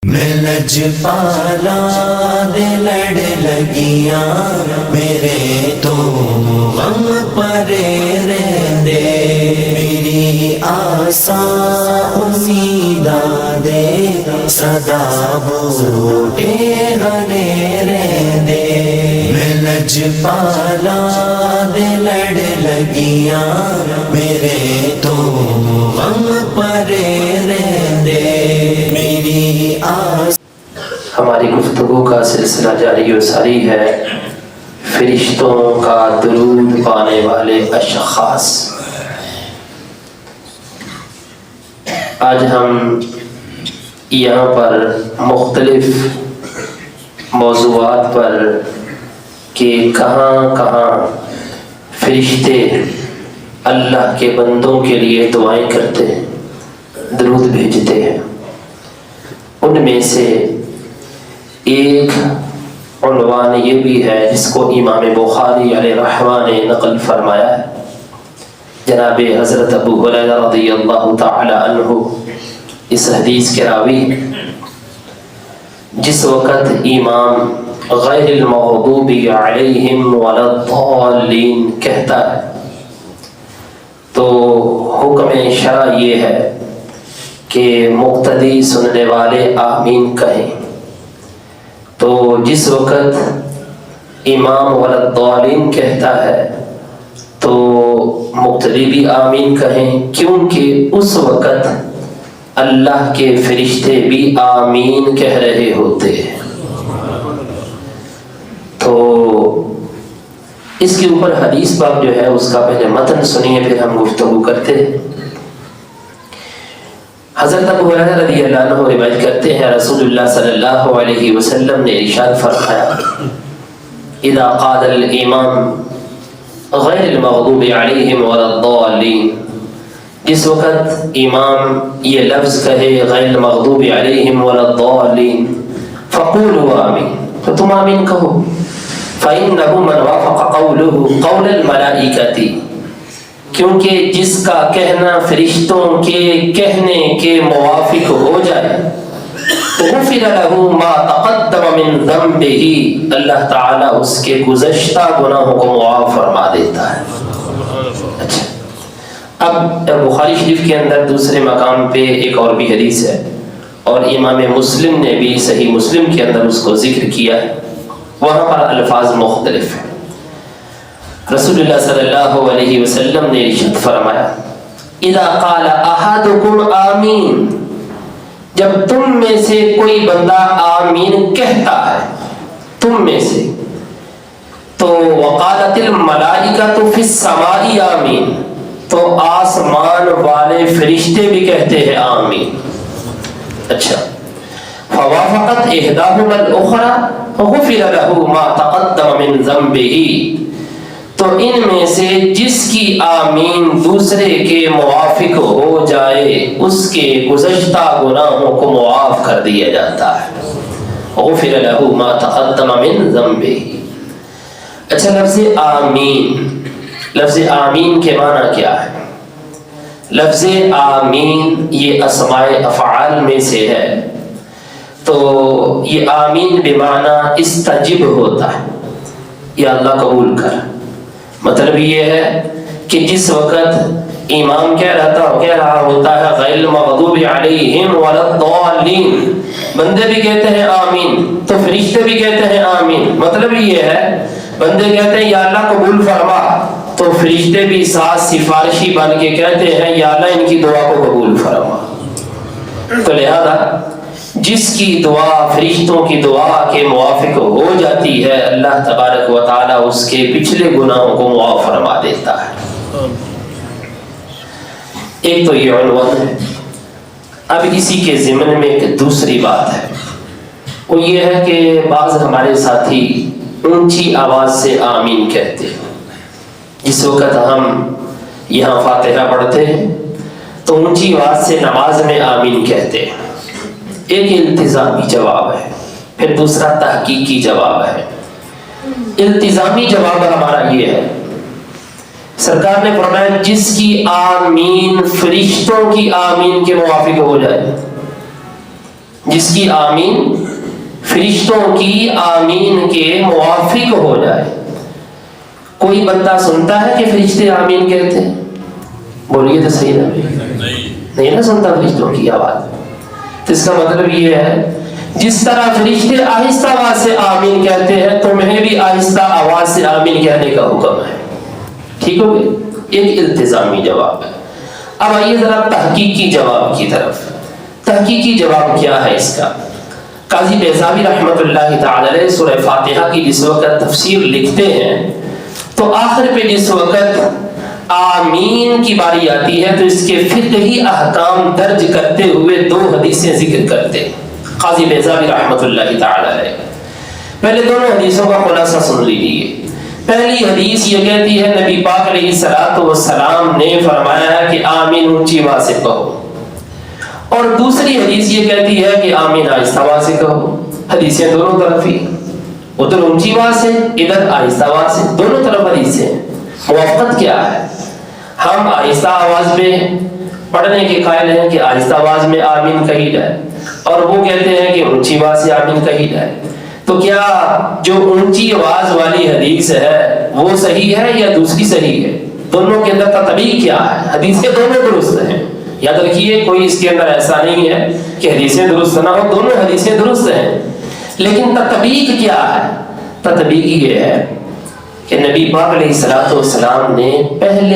میں لجپالا دے لڑ لگیاں میرے تو غم پرے رہندے میری آساں امیداں دے صدا بوٹے ہرے رہندے میں لجپالا دے لڑ لگیاں میرے تو غم پرے رہندے میری ہماری گفتگو کا سلسلہ جاری و ساری ہے فرشتوں کا درود پانے والے اشخاص۔ آج ہم یہاں پر مختلف موضوعات پر کہ کہاں کہاں فرشتے اللہ کے بندوں کے لیے دعائیں کرتے ہیں، درود بھیجتے ہیں، ان میں سے ایک عنوان یہ بھی ہے جس کو امام بخاری علیہ رحمہ نے نقل فرمایا ہے۔ جناب حضرت ابو ہریرہ رضی اللہ تعالی عنہ اس حدیث کے راوی، جس وقت امام غیر المغضوب علیہم ولا الضالین کہتا ہے تو حکم شرع یہ ہے کہ مقتدی سننے والے آمین کہیں، تو جس وقت امام ولا الضالین کہتا ہے تو مقتدی بھی آمین کہیں، کیونکہ اس وقت اللہ کے فرشتے بھی آمین کہہ رہے ہوتے ہیں۔ تو اس کے اوپر حدیث باب جو ہے اس کا پہلے متن سنیے، پھر ہم گفتگو کرتے ہیں۔ حضرت ابو ہریرہ رضی اللہ عنہ روایت کرتے ہیں رسول اللہ صلی اللہ علیہ وسلم نے ارشاد فرمایا اذا قال الامام غیر المغضوب علیہم ولا الضالین، جس وقت امام یہ لفظ کہے غیر المغضوب علیہم ولا الضالین فقولوا آمین، تو تم آمین کہو، فإنه من وافق قوله قول الملائکۃ، کیونکہ جس کا کہنا فرشتوں کے کہنے کے موافق ہو جائے غفر له ما تقدم من ذنبه، اللہ تعالیٰ اس کے گزشتہ گناہوں کو معاف فرما دیتا ہے۔ اچھا، اب بخاری شریف کے اندر دوسرے مقام پہ ایک اور بھی حدیث ہے، اور امام مسلم نے بھی صحیح مسلم کے اندر اس کو ذکر کیا ہے، وہاں پر الفاظ مختلف ہیں۔ رسول اللہ صلی اللہ علیہ وسلم نے ارشاد فرمایا اذا قال احدکم آمین، جب تم میں سے کوئی بندہ آمین کہتا ہے تم میں سے، تو وقالت الملائکۃ فی السماء آمین، تو آسمان والے فرشتے بھی کہتے ہیں آمین۔ اچھا، فوافقت احداہما الاخری غفر له ما تقدم من ذنبه، تو ان میں سے جس کی آمین دوسرے کے موافق ہو جائے اس کے گزشتہ گناہوں کو معاف کر دیا جاتا ہے، غفر له ما تقدم من ذنبه۔ اچھا، لفظ آمین کے معنی کیا ہے؟ لفظ آمین یہ اسماء افعال میں سے ہے، تو یہ آمین بمعنی استجب ہوتا ہے، یا اللہ قبول کر۔ مطلب یہ ہے کہ جس وقت امام کہہ رہا ہوتا ہے غیر المغضوب علیہم ولا الضالین، بندے بھی کہتے ہیں آمین تو فرشتے بھی کہتے ہیں آمین۔ مطلب یہ ہے بندے کہتے ہیں یا اللہ قبول فرما، تو فرشتے بھی ساتھ سفارشی بن کے کہتے ہیں یا اللہ ان کی دعا کو قبول فرما۔ تو لہذا جس کی دعا فرشتوں کی دعا کے موافق ہو جاتی ہے اللہ تبارک و تعالیٰ اس کے پچھلے گناہوں کو معاف فرما دیتا ہے۔ ایک تو یہ عنوان ہے۔ اب اسی کے ضمن میں ایک دوسری بات ہے، وہ یہ ہے کہ بعض ہمارے ساتھی اونچی آواز سے آمین کہتے ہیں۔ جس وقت ہم یہاں فاتحہ پڑھتے ہیں تو اونچی آواز سے نماز میں آمین کہتے ہیں۔ ایک التزامی جواب ہے، پھر دوسرا تحقیقی جواب ہے۔ التزامی جواب ہمارا یہ ہے، سرکار نے فرمایا جس کی آمین فرشتوں کی آمین کے موافق ہو جائے، جس کی آمین فرشتوں کی آمین کے موافق ہو جائے. کوئی بندہ سنتا ہے کہ فرشتے آمین کہتے ہیں؟ بولیے تو صحیح نہ. نہیں نا سنتا فرشتوں کی آواز. تو اس کا مطلب یہ ہے جس طرح فرشتے آہستہ آواز سے آمین کہتے ہیں تمہیں بھی آہستہ آواز سے آمین کہنے کا حکم ہے. ٹھیک ہو گئے؟ ایک التزامی جواب ہے. اب آئیے ذرا تحقیقی جواب کی طرف. تحقیقی جواب کیا ہے اس کا؟ قاضی بیضاوی رحمۃ اللہ تعالی علیہ سورہ فاتحہ کی جس وقت تفسیر لکھتے ہیں تو آخر پہ جس وقت آمین کی باری آتی ہے تو اس کے فقہی احکام درج کرتے ہوئے 2 حدیثیں ذکر کرتے ہیں قاضی بیضاوی رحمۃ اللہ تعالی علیہ. پہلے دونوں حدیثوں کا خلاصہ سن لیجیے. پہلی حدیث یہ کہتی ہے نبی پاک علیہ الصلوۃ والسلام نے فرمایا ہے کہ آمین اونچی آواز سے کہو. اور دوسری حدیث یہ کہتی ہے کہ آمین آہستہ آواز سے کہو. حدیثیں دونوں طرف ہی، ادھر اونچی آواز سے ادھر آہستہ آواز سے، دونوں طرف حدیثیں. موافقت کیا ہے؟ ہم آہستہ آواز میں پڑھنے کے قائل ہیں کہ آہستہ آواز میں آمین کہی جائے اور وہ کہتے ہیں کہ اونچی آواز سے آمین کہی جائے. تو کیا جو اونچی آواز والی حدیث ہے وہ صحیح ہے یا دوسری صحیح ہے؟ دونوں کے اندر تطبیق کیا ہے؟ حدیثیں دونوں درست ہیں. یاد رکھیے کوئی اس کے اندر ایسا نہیں ہے کہ حدیثیں درست نہ ہو، دونوں حدیثیں درست ہیں. لیکن تطبیق کیا ہے؟ تطبیق یہ ہے کہ نبی پاک علیہ الصلوۃ والسلام نے پہل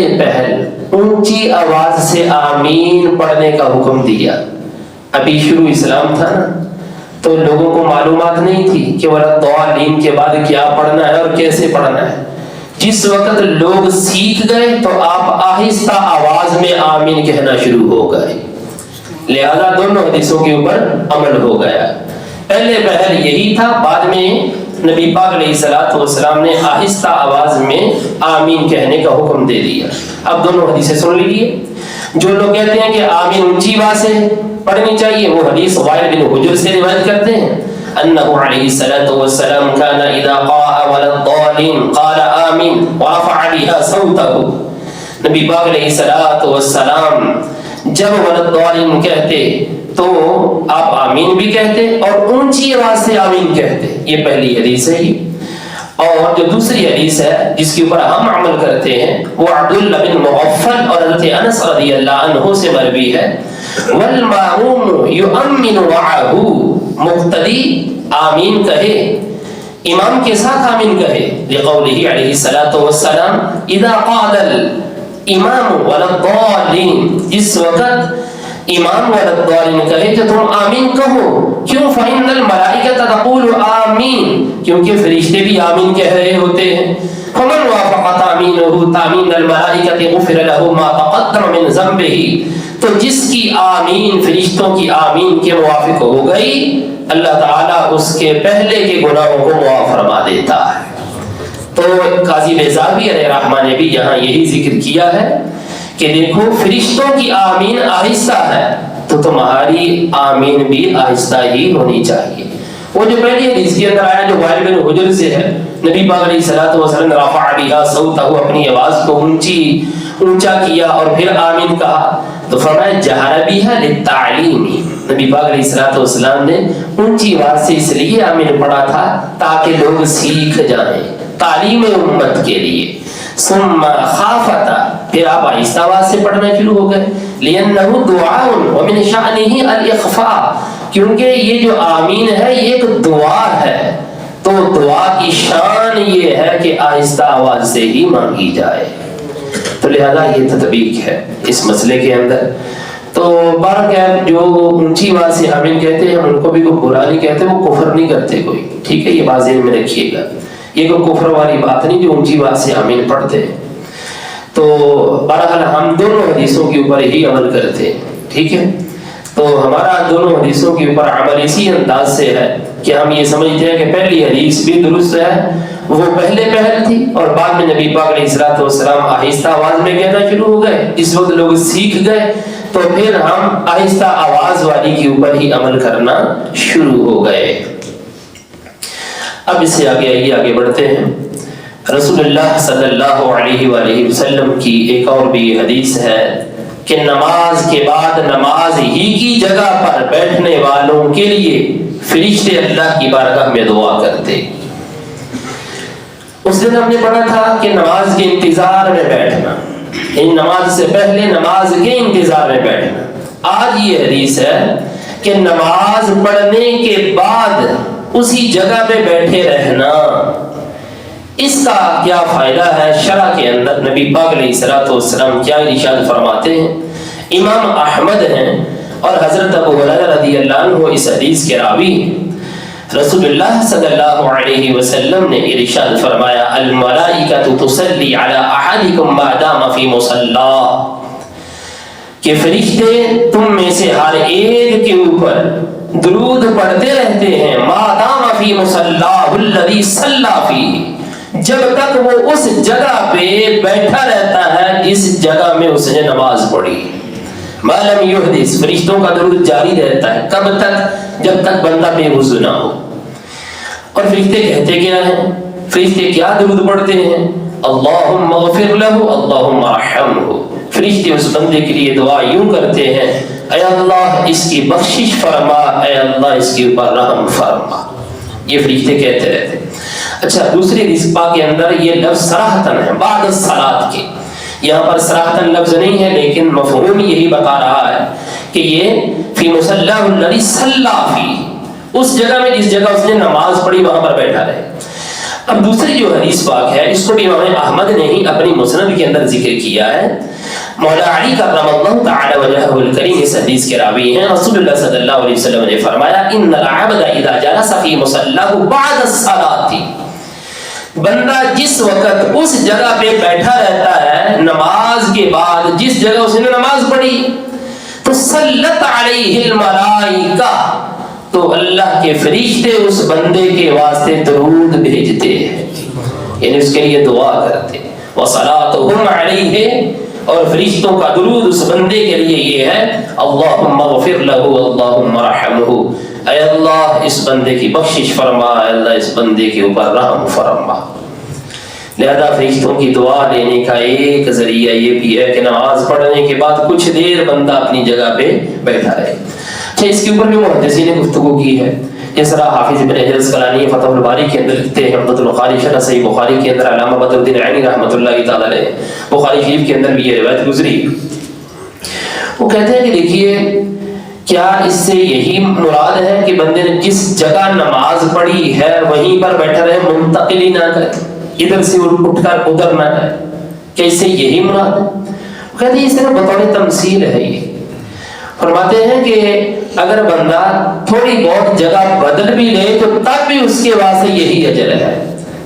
اونچی آواز سے آمین پڑھنے کا حکم دیا. ابھی شروع اسلام تھا نا تو لوگوں کو معلومات نہیں تھی کہ وَلَضَّالِّينَ کے بعد کیا پڑھنا ہے اور کیسے پڑھنا ہے. جس وقت لوگ سیکھ گئے تو آپ آہستہ آواز میں آمین کہنا شروع ہو گئے. لہذا دونوں حدیثوں کے اوپر عمل ہو گیا. پہل یہی تھا، بعد میں نبی پاک علیہ الصلوۃ والسلام نے آہستہ آواز میں آمین کہنے کا حکم دے دیا. اب دونوں حدیثیں سن لیجیے. جو لوگ کہتے ہیں کہ آمین اونچی آواز سے پڑھنی چاہیے وہ حدیث وائل بن حجر سے روایت کرتے ہیں انہ علیہ الصلوۃ والسلام کان اذا قرأ وَلَضَّالِّينَ قال آمین ورفع بها صوته. نبی پاک علیہ الصلوۃ والسلام جب وَلَضَّالِّينَ کہتے تو آپ آمین بھی کہتے اور اونچی آواز سے آمین کہتے. یہ پہلی حدیث ہے. اور جو دوسری حدیث ہے جس کے اوپر ہم عمل کرتے ہیں وہ عبداللہ بن مغفل اور حضرت انس رضی اللہ عنہ سے مروی ہے والماموم یؤمن معه. مقتدی آمین کہے، امام کے ساتھ آمین کہے لقولہ علیہ الصلوۃ والسلام اذا قال الامام وَلَضَّالِّينَ. جس وقت امام وَلَضَّالِّينَ کہے تو تم آمین کہو. کیوں؟ فَإِنَّ الْمَلَائِكَةَ تَقُولُ آمین، کیونکہ فرشتے بھی آمین کہہ رہے ہوتے ہیں. فَمَنْ وَافَقَ تَأْمِينَهُ تَأْمِينَ الْمَلَائِكَةِ غُفِرَ لَهُ مَا تَقَدَّمَ مِنْ ذَنبِهِ. تو جس کی آمین فرشتوں کی آمین کے موافق ہو گئی اللہ تعالیٰ اس کے پہلے کے گناہوں کو معاف فرما دیتا ہے. تو قاضی بیضاوی علیہ رحمہ نے بھی یہاں یہی ذکر کیا ہے کہ دیکھو فرشتوں کی آمین آہستہ ہے تو تمہاری آمین بھی آہستہ ہی ہونی چاہیے. وہ جو پہلی حدیث کے اندر آیا جو وائل بن حجر سے ہے نبی پاک علیہ الصلوۃ والسلام رفع بها صوته اپنی آواز کو اونچا کیا اور پھر آمین کہا تو فرمایا جہر بها للتعلیم. نبی پاک علیہ الصلوۃ والسلام نے اونچی آواز سے اس لیے آمین پڑھا تھا تاکہ لوگ سیکھ جائیں، تعلیم امت کے لیے. ثم خافتا، پھر آپ آہستہ آواز سے پڑھنا شروع ہو گئے. لأنه دعاء ومن شأنه الإخفاء، کیونکہ یہ جو آمین ہے یہ ایک دعا ہے تو دعا کی شان یہ ہے کہ آہستہ آواز سے ہی مانگی جائے. تو لہذا یہ تطبیق ہے اس مسئلے کے اندر. تو بہرکیف جو اونچی آواز سے آمین کہتے ہیں ان کو بھی کوئی برا نہیں کہتے، وہ کفر نہیں کرتے کوئی. ٹھیک ہے، یہ بات ذہن میں رکھیے گا. یہ کوئی کفر والی بات نہیں جو اونچی آواز سے آمین پڑھتے ہیں. تو بہرحال ہم دونوں حدیثوں کے اوپر ہی عمل کرتے ہیں. ٹھیک ہے، تو ہمارا دونوں حدیثوں کے اوپر عمل اسی انداز سے ہے کہ ہم یہ سمجھتے ہیں کہ پہلی حدیث بھی درست ہے، وہ پہل تھی اور بعد میں نبی پاک علیہ الصلوۃ والسلام آہستہ آواز میں کہنا شروع ہو گئے. اس وقت لوگ سیکھ گئے تو پھر ہم آہستہ آواز والی کے اوپر ہی عمل کرنا شروع ہو گئے. اب اس سے آگے بڑھتے ہیں. رسول اللہ صلی اللہ علیہ وآلہ وسلم کی ایک اور بھی حدیث ہے کہ نماز کے بعد نماز ہی کی جگہ پر بیٹھنے والوں کے لیے فرشتے اللہ کی بارگاہ میں دعا کرتے۔ اس دن ہم نے پڑھا تھا کہ نماز کے انتظار میں بیٹھنا، ان نماز سے پہلے نماز کے انتظار میں بیٹھنا۔ آج یہ حدیث ہے کہ نماز پڑھنے کے بعد اسی جگہ پہ بیٹھے رہنا، اس کا کیا فائدہ ہے؟ شرع کے اندر نبی پاک علیہ الصلوۃ والسلام کیا ارشاد فرماتے ہیں؟ امام احمد ہیں اور حضرت ابو ہریرہ رضی اللہ عنہ اس حدیث کے راوی ہیں۔ رسول اللہ صلی اللہ علیہ وسلم نے ارشاد فرمایا الملائکۃ تصلی علی احدکم ما دام فی مصلی، کہ فرشتے تم میں سے ہر ایک کے اوپر درود پڑھتے رہتے ہیں ما دام فی مصلاہ الذی صلی فیہ، جب تک وہ اس جگہ پہ بیٹھا رہتا ہے جس جگہ میں اس نے نماز پڑھی۔ ما لم یحدث، فرشتوں کا درود جاری رہتا ہے، کب تک؟ جب تک بندہ بے وضو نہ ہو۔ اور فرشتے کہتے کیا ہیں؟ فرشتے کیا درود پڑھتے ہیں؟ اللہم اغفر لہ اللہم ارحمہ، فرشتے اس بندے کے لیے دعا یوں کرتے ہیں اے اللہ اس کی بخشش فرما، اے اللہ اس کے اوپر رحم فرما، یہ فرشتے کہتے رہتے ہیں۔ اچھا، دوسری حدیث پاک کے اندر یہ لفظ صراحتاً ہے بعد الصلاۃ کے، یہاں پر صراحتاً لفظ نہیں ہے لیکن مفہوم یہی بتا رہا ہے کہ یہ فی مصلاہ الذی صلی فیہ، اس جگہ میں جس جگہ اس نے نماز پڑھی وہاں پر بیٹھا رہے۔ اب دوسری جو حدیث پاک ہے اس کو بھی امام احمد نے ہی اپنی مسند کے اندر ذکر کیا ہے۔ مولا علی کرم اللہ تعالی وجہہ الکریم اس حدیث کے راوی ہیں۔ رسول اللہ صلی اللہ علیہ وسلم نے فرمایا ان العبد اذا جلس فی مصلاہ بعد الصلاۃ، بندہ جس وقت اس جگہ پہ بیٹھا رہتا ہے نماز کے بعد جس جگہ اس نے نماز پڑھی، تو صلت علیہ الملائکہ، تو اللہ کے فرشتے اس بندے کے واسطے درود بھیجتے ہیں، یعنی اس کے لیے دعا کرتے ہیں۔ وصلاتہم علیہ، اور فرشتوں کا درود اس بندے کے لیے یہ ہے اللہم اغفر لہ اللہم ارحمہ، اے اللہ اس بندے کی بخشش فرما، اے اللہ اس بندے کے اوپر رحم فرما۔ لہذا فرشتوں کی دعا لینے کا ایک ذریعہ یہ بھی ہے کہ نماز پڑھنے کے بعد کچھ دیر بندہ اپنی جگہ پہ بیٹھا رہے۔ اچھا، اس کے اوپر بھی محدثین نے گفتگو کی ہے، جس طرح حافظ ابن حجر اسقلانی فتح الباری کے اندر لکھتے ہیں، عمدۃ القاری شرح صحیح بخاری کے اندر علامہ بدر الدین عینی رحمۃ اللہ تعالی علیہ بخاری شریف کے اندر بھی یہ روایت گزری۔ وہ کہتے ہیں کہ دیکھیے کیا اس سے یہی مراد ہے کہ بندے نے جس جگہ نماز پڑھی ہے وہیں پر بیٹھا رہے، منتقلی نہ کرے، ادھر سے اٹھ کر ادھر نہ کرے، کیا اس سے یہی مراد ہے؟ وہ کہتے ہیں اس طرح بطور تمثیل ہے یہ۔ فرماتے ہیں کہ اگر بندہ تھوڑی بہت جگہ بدل بھی لے تو تب بھی اس کے واسطے یہی اجر ہے۔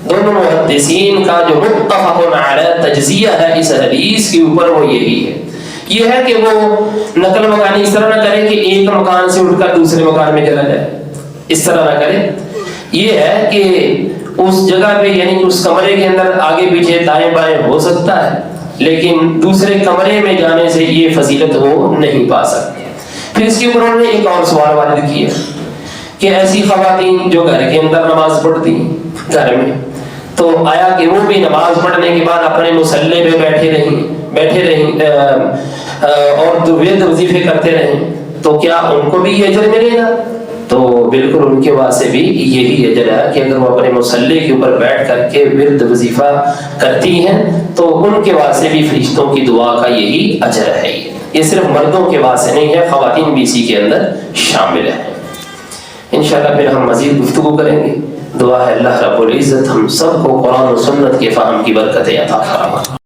دونوں محدثین کا جو متفق علی تجزیہ ہے اس حدیث کے اوپر وہ یہی ہے، یہ ہے کہ وہ نقل مکانی اس طرح نہ کرے کہ ایک مکان سے اٹھ کر دوسرے مکان میں چلا جائے، اس طرح نہ کرے، یہ ہے کہ اس جگہ پہ یعنی اس کمرے کے اندر آگے پیچھے دائیں بائیں ہو سکتا ہے لیکن دوسرے کمرے میں جانے سے یہ فضیلت وہ نہیں پا سکتے۔ پھر اس کے اوپر انہوں نے ایک اور سوال وارد کیا کہ ایسی خواتین جو گھر کے اندر نماز پڑھتی گھر میں، تو آیا کہ وہ بھی نماز پڑھنے کے بعد اپنے مصلی پہ بیٹھے رہیں اور ورد وظیفے کرتے رہیں، تو کیا ان کو بھی یہ اجر ملے گا؟ تو بالکل ان کے واسطے بھی یہی اجر ہے کہ اگر وہ اپنے مصلی کے اوپر بیٹھ کر کے ورد وظیفہ کرتی ہیں تو ان کے واسطے بھی فرشتوں کی دعا کا یہی اجر ہے۔ یہ صرف مردوں کے واسطے نہیں ہے، خواتین بھی اسی کے اندر شامل ہیں۔ انشاءاللہ پھر ہم مزید گفتگو کریں گے۔ دعا ہے اللہ رب العزت ہم سب کو قرآن و سنت کے فہم کی برکت عطا فرمائے۔